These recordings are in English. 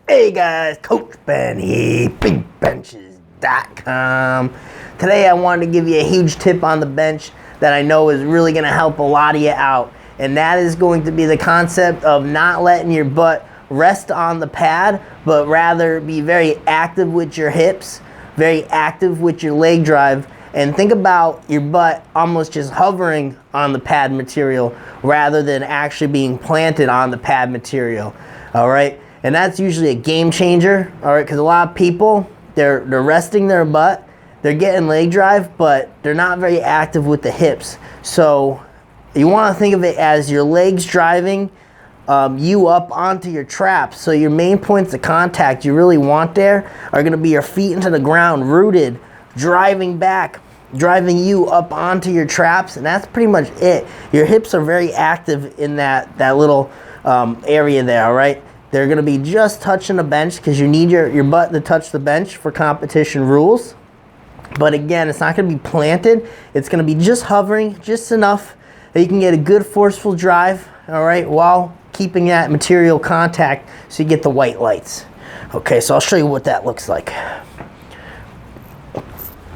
Hey guys, Coach Ben here, bigbenchas.com. Today I wanted to give you a huge tip on the bench that I know is really going to help a lot of you out. And that is going to be the concept of not letting your butt rest on the pad, but rather be very active with your hips, very active with your leg drive, and think about your butt almost just hovering on the pad material rather than actually being planted on the pad material. All right, and that's usually a game changer. All right, because a lot of people they're resting their butt, they're getting leg drive, but they're not very active with the hips. So you want to think of it as your legs driving you up onto your traps. So your main points of contact you really want there are going to be your feet into the ground, rooted, driving back, driving you up onto your traps, and that's pretty much it. Your hips are very active in that little area there, all right? They're going to be just touching the bench because you need your butt to touch the bench for competition rules. But again, it's not going to be planted. It's going to be just hovering, just enough that you can get a good forceful drive, all right, while keeping that material contact so you get the white lights. Okay, so I'll show you what that looks like.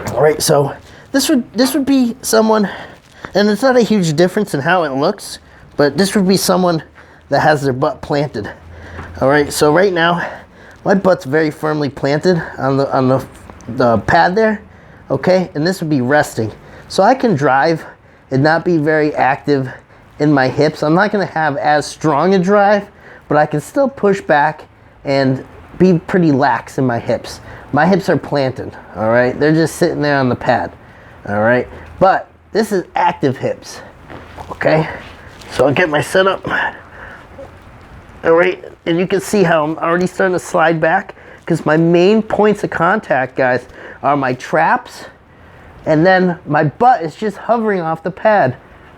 All right, so this would be someone, and it's not a huge difference in how it looks, but this would be someone that has their butt planted. All right, so right now, my butt's very firmly planted on the pad there, okay, and this would be resting. So I can drive and not be very active in my hips. I'm not gonna have as strong a drive, but I can still push back and be pretty lax in my hips. My hips are planted, all right? They're just sitting there on the pad, all right? But this is active hips, okay? So I'll get my setup, all right? And you can see how I'm already starting to slide back because my main points of contact, guys, are my traps, and then my butt is just hovering off the pad,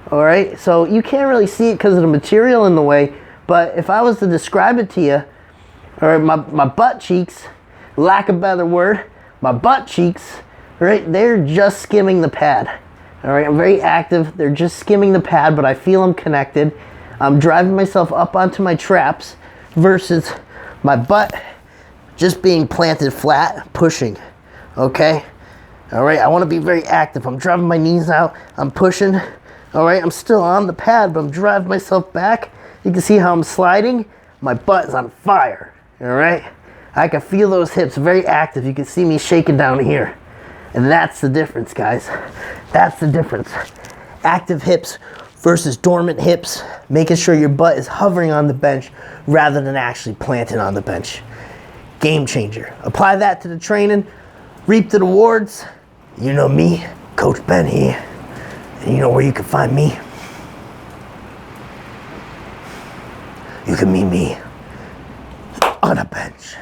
all right? So you can't really see it because of the material in the way, but if I was to describe it to you, or my butt cheeks, lack of a better word, my butt cheeks, right, they're just skimming the pad. All right, I'm very active. They're just skimming the pad, but I feel I'm connected. I'm driving myself up onto my traps versus my butt just being planted flat, pushing, okay? All right, I want to be very active. I'm driving my knees out. I'm pushing. All right, I'm still on the pad, but I'm driving myself back. You can see how I'm sliding. My butt is on fire, all right? I can feel those hips very active. You can see me shaking down here. And that's the difference, guys. That's the difference. Active hips versus dormant hips, making sure your butt is hovering on the bench rather than actually planted on the bench. Game changer. Apply that to the training, reap the rewards. You know me, Coach Ben here. And you know where you can find me. You can meet me on a bench.